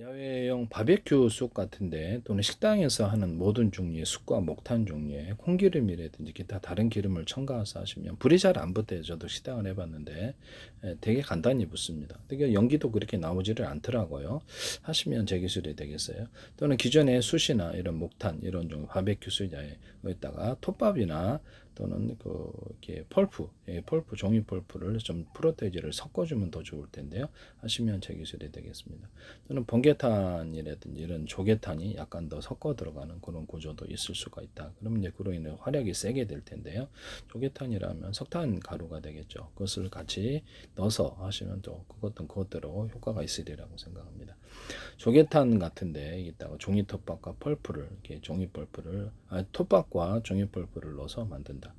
야외용 바베큐 숯 같은데 또는 식당에서 하는 모든 종류의 숯과 목탄 종류의 콩기름이라든지 기타 다른 기름을 첨가해서 하시면 불이 잘 안 붙어요. 저도 식당을 해봤는데 되게 간단히 붙습니다. 되게 연기도 그렇게 나오지를 않더라고요. 하시면 제 기술이 되겠어요. 또는 기존의 숯이나 이런 목탄 이런 종류 바베큐 숯에다가 톱밥이나 또는 이렇게 펄프, 펄프 종이 펄프를 좀 프로테이지를 섞어주면 더 좋을 텐데요. 하시면 제 기술이 되겠습니다. 또는 번개탄이라든지 이런 조개탄이 약간 더 섞어 들어가는 그런 구조도 있을 수가 있다. 그러면 이제 그로 인해 화력이 세게 될 텐데요. 조개탄이라면 석탄 가루가 되겠죠. 그것을 같이 넣어서 하시면 또 그것도 그것대로 효과가 있으리라고 생각합니다. 조개탄 같은데 이따가 종이 톱밥과 펄프를 이렇게 종이 펄프를 톱밥과 종이 펄프를 넣어서 만든다.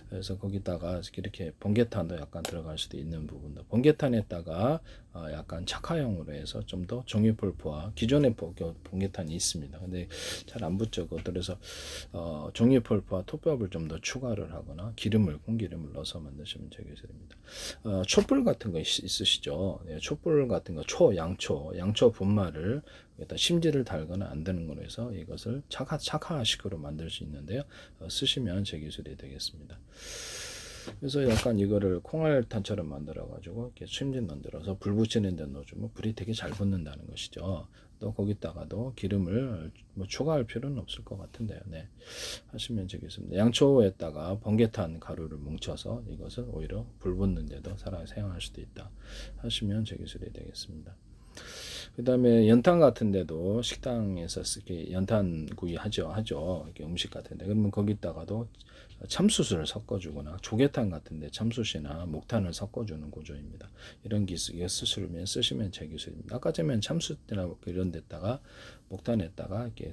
그래서 거기다가 이렇게 번개탄도 약간 들어갈 수도 있는 부분도 번개탄에다가 약간 착화형으로 해서 좀 더 종이 펄프와 기존의 번개탄이 있습니다. 근데 잘 안 붙죠. 그래서 종이 펄프와 톱밥을 좀 더 추가를 하거나 콩기름을 넣어서 만드시면 되겠습니다. 촛불 같은 거 있으시죠? 네, 촛불 같은 거 양초 분말을 여기다 심지를 달거나 안 되는 걸로 해서 이것을 착화식으로 만들 수 있는데요. 쓰시면 제 기술이 되겠습니다. 그래서 약간 이거를 콩알탄처럼 만들어 가지고 이렇게 심지 만들어서 불 붙이는 데 넣어주면 불이 되게 잘 붙는다는 것이죠. 또 거기다가도 기름을 뭐 추가할 필요는 없을 것 같은데요. 네. 하시면 되겠습니다. 양초에다가 번개탄 가루를 뭉쳐서 이것을 오히려 불 붙는 데도 사용할 수도 있다. 하시면 제 기술이 되겠습니다. 그 다음에 연탄 같은 데도 식당에서 이렇게 연탄구이 하죠. 이렇게 음식 같은데. 그러면 거기다가도 참숯을 섞어주거나 조개탄 같은데 참숯이나 목탄을 섞어주는 구조입니다. 이런 기술 쓰시면 제 기술입니다. 아까 전에 참숯이나 이런 데다가 목탄에다가 이렇게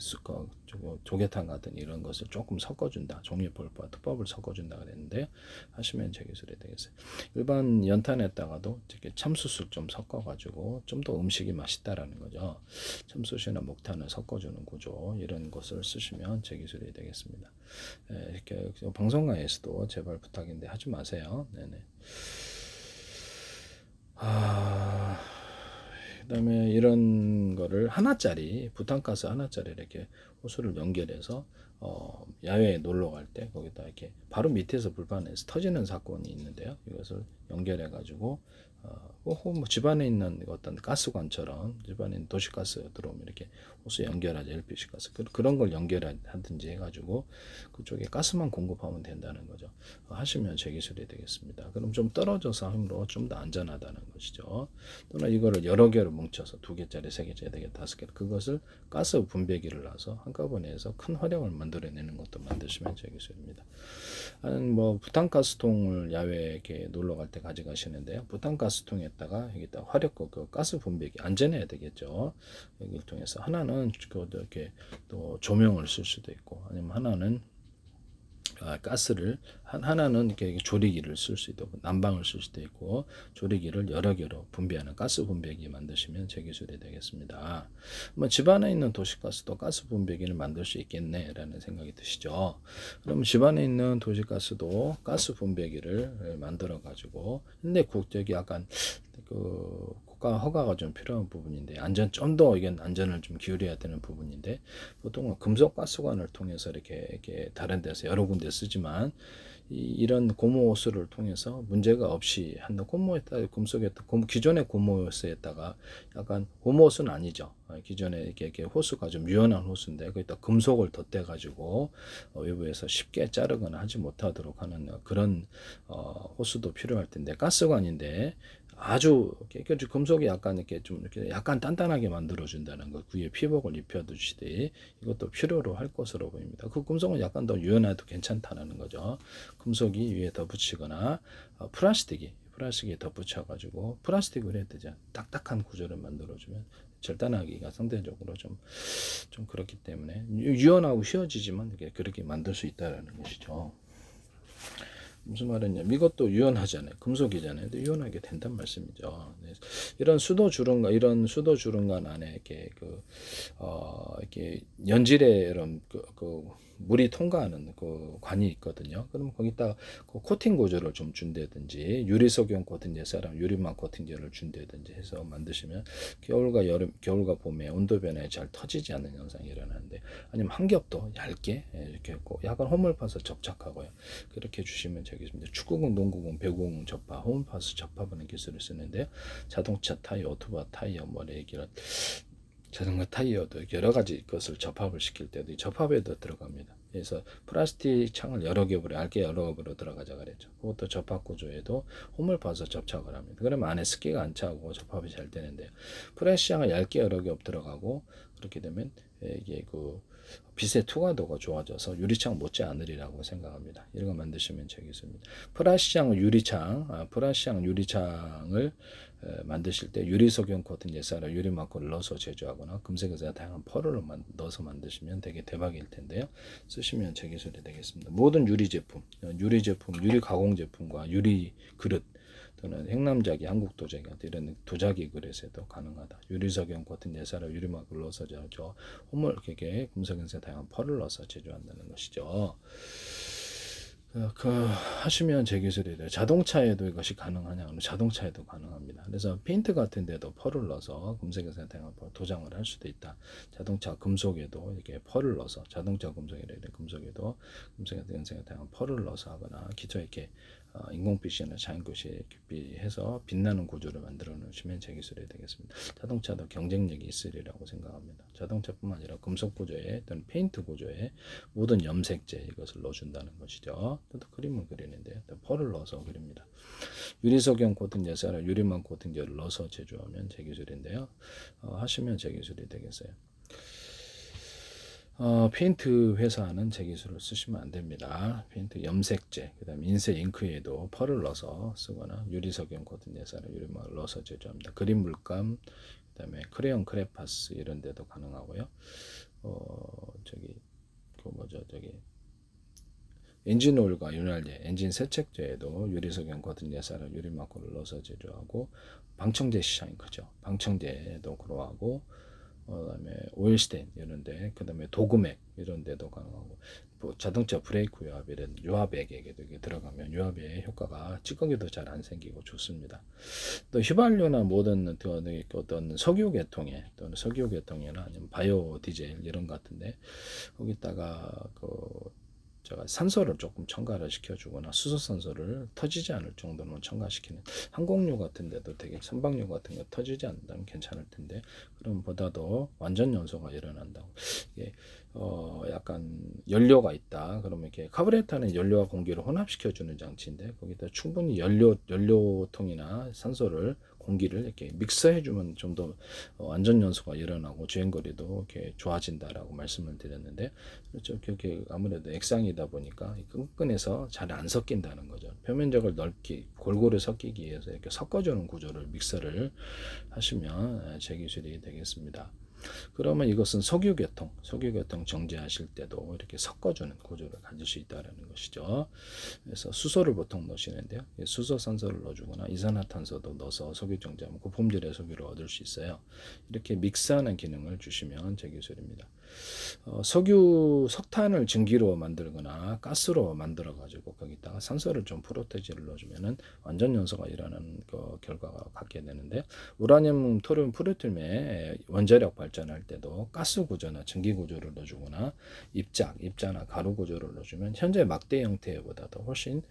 조개탄 같은 이런 것을 조금 섞어준다. 종이볼과 톱밥을 섞어준다 그랬는데요. 하시면 제 기술이 되겠어요. 일반 연탄에다가도 이렇게 참숯을 좀 섞어가지고 좀 더 음식이 맛있다라는 거죠. 참숯이나 목탄을 섞어주는 구조 이런 것을 쓰시면 제 기술이 되겠습니다. 이렇게 방송가에서도 제발 부탁인데 하지 마세요. 네네. 그다음에 이런 거를 하나짜리 부탄가스 하나짜리 이렇게 호스를 연결해서 야외에 놀러 갈 때 거기다 이렇게 바로 밑에서 불판에서 터지는 사건이 있는데요. 이것을 연결해 가지고 뭐 집안에 있는 어떤 가스관처럼 집안에 있는 도시가스 들어오면 이렇게 호스 연결하죠. LPG 가스 그런 걸 연결하든지 해가지고 그쪽에 가스만 공급하면 된다는 거죠. 하시면 제 기술이 되겠습니다. 그럼 좀 떨어져서 함으로 좀 더 안전하다는 것이죠. 또는 이거를 여러 개로 뭉쳐서 2개짜리, 3개짜리, 4개, 5개 그것을 가스 분배기를 놔서 한꺼번에 해서 큰 화력을 만들어내는 것도 만드시면 제 기술입니다. 뭐 부탄가스통을 야외에 이렇게 놀러 갈 때 가져가시는데요. 부탄가스통에다가 여기다 화력 그 가스 분배기 안전해야 되겠죠. 여기를 통해서 하나는 이렇게 또 조명을 쓸 수도 있고 아니면 하나는 가스를 하나는 이렇게 조리기를 쓸 수도 있고 난방을 쓸 수도 있고 조리기를 여러 개로 분배하는 가스 분배기 만드시면 제 기술이 되겠습니다. 뭐 집안에 있는 도시가스도 가스 분배기를 만들 수 있겠네라는 생각이 드시죠. 그럼 집안에 있는 도시가스도 가스 분배기를 만들어 가지고 근데 국적이 약간 국가 허가가 좀 필요한 부분인데 좀 더 이건 안전을 좀 기울여야 되는 부분인데 보통은 금속 가스관을 통해서 이렇게 다른 데서 여러 군데 쓰지만 이런 고무호스를 통해서 문제가 없이 한다. 기존의 고무호스에다가 약간 고무호스는 아니죠. 기존에 이렇게 호스가 좀 유연한 호스인데 거기다 금속을 덧대 가지고 외부에서 쉽게 자르거나 하지 못하도록 하는 그런 호스도 필요할 텐데 가스관인데 아주 금속이 약간 이렇게 좀 이렇게 약간 단단하게 만들어 준다는 것, 위에 피복을 입혀 두시되 이것도 필요로 할 것으로 보입니다. 그 금속은 약간 더 유연해도 괜찮다는 거죠. 금속이 위에 덧붙이거나 플라스틱에 덧붙여가지고 플라스틱을 해야 되죠. 딱딱한 구조를 만들어주면 절단하기가 상대적으로 좀 그렇기 때문에 유연하고 휘어지지만 그렇게 만들 수 있다는 것이죠. 무슨 말이냐? 이것도 유연하잖아요. 금속이잖아요. 유연하게 된단 말씀이죠. 네. 이런 수도 주름관 안에 이렇게 이렇게 연질의 이런 물이 통과하는 그 관이 있거든요. 그럼 거기다 그 코팅 구조를 좀 준다든지 유리 석용 코팅제사랑 유리막 코팅제를 준다든지 해서 만드시면 겨울과 여름, 겨울과 봄에 온도 변화에 잘 터지지 않는 현상이 일어나는데, 아니면 한 겹도 얇게 이렇게 했고 약간 홈을 파서 접착하고요. 그렇게 주시면 되겠습니다. 축구공, 농구공, 배구공 접합, 홈을 파서 접합하는 기술을 쓰는데요. 자동차 타이어, 오토바이 타이어, 뭐 이런 자전거 타이어도 여러 가지 것을 접합을 시킬 때도 이 접합에도 들어갑니다. 그래서 플라스틱 창을 여러 겹으로 얇게 여러 겹으로 들어가자 그랬죠. 그것도 접합 구조에도 홈을 파서 접착을 합니다. 그러면 안에 습기가 안 차고 접합이 잘 되는데요. 플라스틱 창을 얇게 여러 겹 들어가고 그렇게 되면 이게 그 빛의 투과도가 좋아져서 유리창 못지 않으리라고 생각합니다. 이런 거 만드시면 되겠습니다. 플라스틱 유리창, 플라스틱 유리창을 만드실 때 유리 석용 코팅 예사라 유리 마커를 넣어서 제조하거나 금색에서 다양한 펄을 넣어서 만드시면 되게 대박일 텐데요. 쓰시면 제 기술이 되겠습니다. 모든 유리 제품, 유리 가공 제품과 유리 그릇 또는 행남자기, 한국 도자기 같은 이런 도자기 그릇에도 가능하다. 유리 석용 코팅 예사라 유리 마커를 넣어서 제조, 홈을 이렇게 금속에서 다양한 펄을 넣어서 제조한다는 것이죠. 하시면 제 기술이 돼요. 자동차에도 이것이 가능하냐? 자동차에도 가능합니다. 그래서 페인트 같은 데도 펄을 넣어서 금속에서 다양한 도장을 할 수도 있다. 자동차 금속에도 이렇게 펄을 넣어서 자동차 금속이라 금속에도 금속에 다양한 펄을 넣어서 하거나 기타 이렇게 인공빛이나 자연빛이 해서 빛나는 구조를 만들어 놓으시면 제 기술이 되겠습니다. 자동차도 경쟁력이 있으리라고 생각합니다. 자동차뿐만 아니라 금속 구조에 또는 페인트 구조에 모든 염색제 이것을 넣어준다는 것이죠. 또 그림을 그리는데 또 펄을 넣어서 그립니다. 유리석용 코팅제사라 유리막 코팅제를 넣어서 제조하면 제 기술인데요. 하시면 제 기술이 되겠어요. 페인트 회사는 제 기술을 쓰시면 안 됩니다. 페인트 염색제, 그 다음에 인쇄 잉크에도 펄을 넣어서 쓰거나 유리석용 코팅제사라 유리막을 넣어서 제조합니다. 그림 물감, 그 다음에 크레용 크레파스 이런 데도 가능하고요. 엔진 오일과 윤활제, 엔진 세척제에도 유리석용 코팅제사라 유리막을 넣어서 제조하고, 방청제 시장이 크죠. 방청제도 그러하고, 그다음에 오일스텐 이런데, 그다음에 도금액 이런데도 가능하고, 자동차 브레이크 유압 이런 유압액에 들어가면 유압의 효과가 찌꺼기도 잘 안 생기고 좋습니다. 또 휘발유나 모든 어떤 석유 계통에 또는 석유 계통이나 아니면 바이오 디젤 이런 것 같은데 거기다가 제가 산소를 조금 첨가를 시켜주거나 수소산소를 터지지 않을 정도는 첨가시키는 항공유 같은 데도 되게 선박유 같은 거 터지지 않는다면 괜찮을 텐데, 그럼 보다도 완전 연소가 일어난다고. 이게 약간 연료가 있다 그러면 이렇게 카브레터는 연료와 공기를 혼합시켜주는 장치인데 거기다 충분히 연료통이나 산소를 공기를 이렇게 믹서해주면 좀 더 안전 연소가 일어나고 주행거리도 이렇게 좋아진다라고 말씀을 드렸는데, 그렇죠. 그렇게 아무래도 액상이다 보니까 끈끈해서 잘 안 섞인다는 거죠. 표면적을 넓게 골고루 섞이기 위해서 이렇게 섞어주는 구조를 믹서를 하시면 제 기술이 되겠습니다. 그러면 이것은 석유계통 정제하실 때도 이렇게 섞어주는 구조를 가질 수 있다는 것이죠. 그래서 수소를 보통 넣으시는데요. 수소산소를 넣어주거나 이산화탄소도 넣어서 석유 정제하면 고품질의 석유를 얻을 수 있어요. 이렇게 믹스하는 기능을 주시면 제 기술입니다. 석탄을 증기로 만들거나 가스로 만들어 가지고 거기다가 산소를 좀 프로테지를 넣어주면은 완전 연소가 일어나는 결과가 갖게 되는데, 우라늄, 토륨, 플루토늄의 원자력 발전할 때도 가스 구조나 증기 구조를 넣어주거나 입자나 가루 구조를 넣어주면 현재 막대 형태보다도 훨씬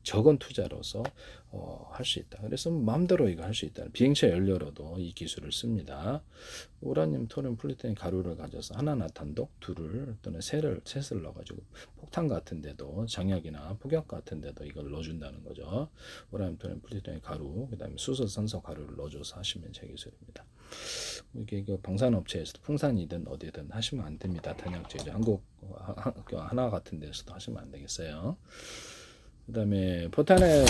적은 투자로서 할 수 있다. 그래서 마음대로 이거 할 수 있다. 비행체 연료로도 이 기술을 씁니다. 우라늄, 토륨, 플루토늄 가루를 가져서 하나나 단독, 둘을 또는 셋을 넣어가지고 폭탄 같은 데도 장약이나 폭약 같은 데도 이걸 넣어준다는 거죠. 우라늄, 토륨, 플루토늄 가루, 그 다음에 수소, 산소 가루를 넣어줘서 하시면 제 기술입니다. 이게 방산업체에서도 풍산이든 어디든 하시면 안 됩니다. 탄약제 한국 하나 같은 데서도 하시면 안 되겠어요. 그 다음에 포탄에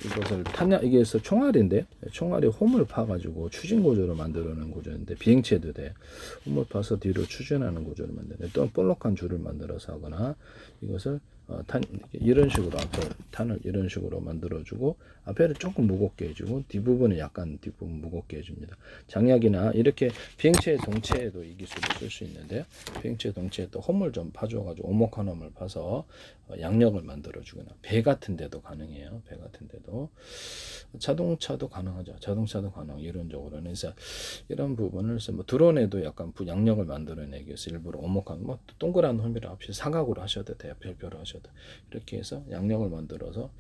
이것을 이게서 총알인데, 총알이 홈을 파가지고 추진 구조로 만들어놓은 구조인데 비행체도 돼. 홈을 파서 뒤로 추진하는 구조를 만드는데, 또 볼록한 줄을 만들어서 하거나 이것을 이런 식으로 탄을 이런 식으로 만들어주고 앞에를 조금 무겁게 해주고 뒷부분은 약간 뒷부분 무겁게 해줍니다. 장약이나 이렇게 비행체 동체에도 이 기술을 쓸 수 있는데요. 비행체 동체에도 홈을 좀 파줘가지고 오목한 홈을 파서 양력을 만들어주거나 배 같은 데도 가능해요. 배 같은 데도 자동차도 가능하죠. 자동차도 가능 이론적으로는. 그래서 이런 부분을 뭐 드론에도 약간 양력을 만들어내기 위해서 일부러 오목한 뭐 동그란 홈이라 없이 사각으로 하셔도 돼요. 별표로 하셔도 이렇게 해서 양력을 만들어서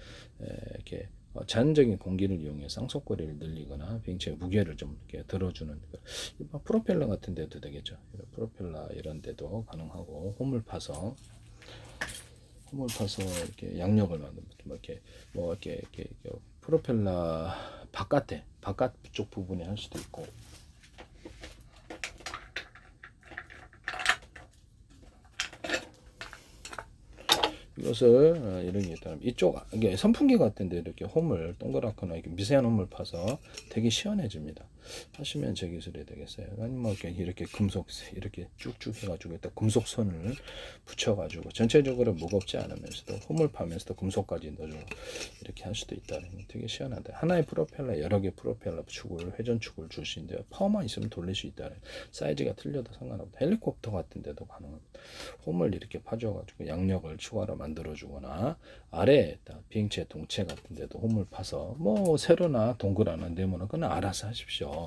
이렇게 자연적인 공기를 이용해 쌍속거리를 늘리거나 비행체의 무게를 좀 이렇게 들어주는 프로펠러 같은 데도 되겠죠. 프로펠러 이런 데도 가능하고 홈을 파서 이렇게 양력을 만들면 이렇게 프로펠러 바깥쪽 부분에 할 수도 있고. 이것을 이런 게 있다면 이쪽 이게 선풍기 같은데 이렇게 홈을 동그랗거나 이렇게 미세한 홈을 파서 되게 시원해집니다. 하시면 제 기술이 되겠어요. 아니면 뭐 이렇게 금속 이렇게 쭉쭉 해가지고 일단 금속 선을 붙여가지고 전체적으로 무겁지 않으면서도 홈을 파면서도 금속까지 넣어주고 이렇게 할 수도 있다. 되게 시원하다. 하나의 프로펠러 여러 개 프로펠러 축을 회전축을 줄 수 있는데요. 파워만 있으면 돌릴 수 있다. 사이즈가 틀려도 상관없다. 헬리콥터 같은데도 가능합니다. 홈을 이렇게 파줘가지고 양력을 추가로 만들어주거나 아래에 비행체 동체 같은데도 홈을 파서 뭐 세로나 동그라나 네모나 그건 알아서 하십시오.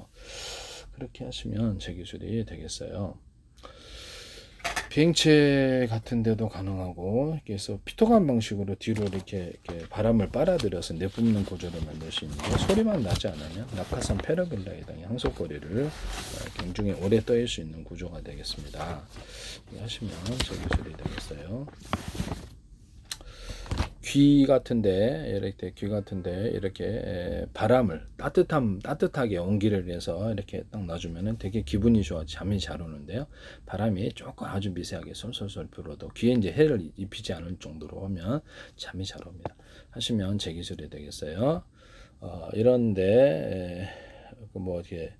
그렇게 하시면 제 기술이 되겠어요. 비행체 같은 데도 가능하고 그래서 피토감 방식으로 뒤로 이렇게 바람을 빨아들여서 내뿜는 구조를 만들 수 있는데 소리만 나지 않으면 낙하산 패러글라이더의 항속거리를 경중에 오래 떠일 수 있는 구조가 되겠습니다. 하시면 제 기술이 되겠어요. 귀 같은데 이렇게 바람을 따뜻하게 온기를 내서 이렇게 딱 놔주면은 되게 기분이 좋아 잠이 잘 오는데요. 바람이 조금 아주 미세하게 솔솔솔 불어도 귀에 이제 해를 입히지 않을 정도로 하면 잠이 잘 옵니다. 하시면 제 기술이 되겠어요. 이런데 뭐 이렇게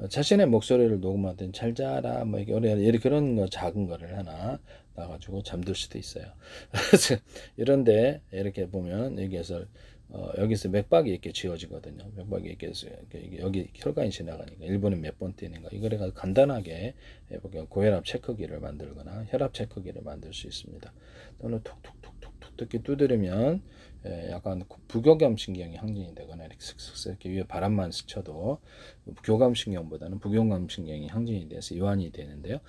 자신의 목소리를 녹음하든 잘 자라 뭐 이렇게 그런 거 작은 거를 하나 놔가지고 잠들 수도 있어요. 이런데 이렇게 보면 여기서 맥박이 이렇게 지어지거든요. 맥박이 이렇게 여기 혈관이 지나가니까 1분에 몇 번 뛰는가 이거를 간단하게 해보면 고혈압 체크기를 만들거나 혈압 체크기를 만들 수 있습니다. 또는 툭툭툭툭툭 이렇게 두드리면 약간 부교감 신경이 항진이 되거나 이렇게 위에 바람만 스쳐도 교감 신경보다는 부교감 신경이 항진이 돼서 이완이 되는데요.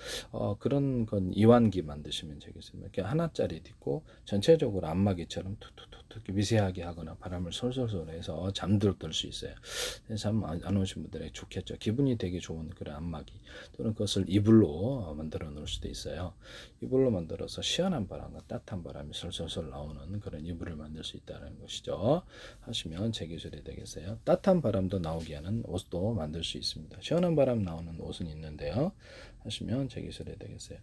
그런 건 이완기 만드시면 되겠습니다. 이렇게 하나짜리 있고 전체적으로 안마기처럼 툭툭툭 이렇게 미세하게 하거나 바람을 솔솔솔 해서 잠들들 수 있어요. 잠 안 오신 분들에게 좋겠죠. 기분이 되게 좋은 그런 안마기 또는 그것을 이불로 만들어 놓을 수도 있어요. 이불로 만들어서 시원한 바람과 따뜻한 바람이 솔솔솔 나오는 그런 이불을 만들 수 있다는 것이죠. 하시면 제 기술이 되겠어요. 따뜻한 바람도 나오게 하는 옷도 만들 수 있습니다. 시원한 바람 나오는 옷은 있는데요. 하시면 제 기술이 되겠어요.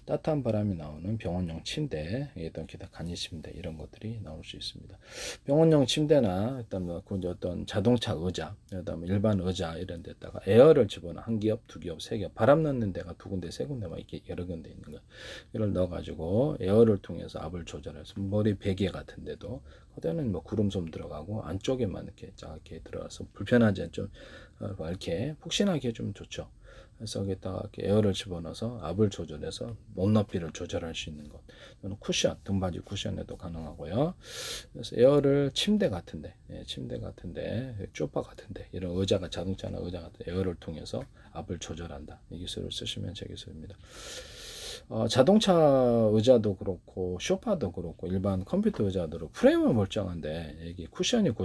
따뜻한 바람이 나오는 병원용 침대, 기타 간이 침대 이런 것들이 나올 수 있습니다. 병원용 침대나 어떤 자동차 의자, 일반 의자 이런 데다가 에어를 집어넣어 한 겹, 두 겹, 세 겹, 바람 넣는 데가 두 군데, 세 군데 막 이렇게 여러 군데 있는 거예요. 이걸 넣어가지고 에어를 통해서 압을 조절해서 머리 베개 같은 데도 그때는 뭐 구름솜 들어가고 안쪽에만 이렇게 작게 들어가서 불편하지 않죠. 이렇게 푹신하게 해주면 좋죠. 그래서 여기다가 에어를 집어넣어서 압을 조절해서 몸 높이를 조절할 수 있는 것. 또는 쿠션, 등받이 쿠션에도 가능하고요. 그래서 에어를 침대 같은데, 소파 같은데, 이런 의자가 자동차나 의자 같은 에어를 통해서 압을 조절한다. 이 기술을 쓰시면 제 기술입니다. 자동차 의자도 그렇고, 소파도 그렇고, 일반 컴퓨터 의자도 그렇고, 프레임은 멀쩡한데, 이게 쿠션이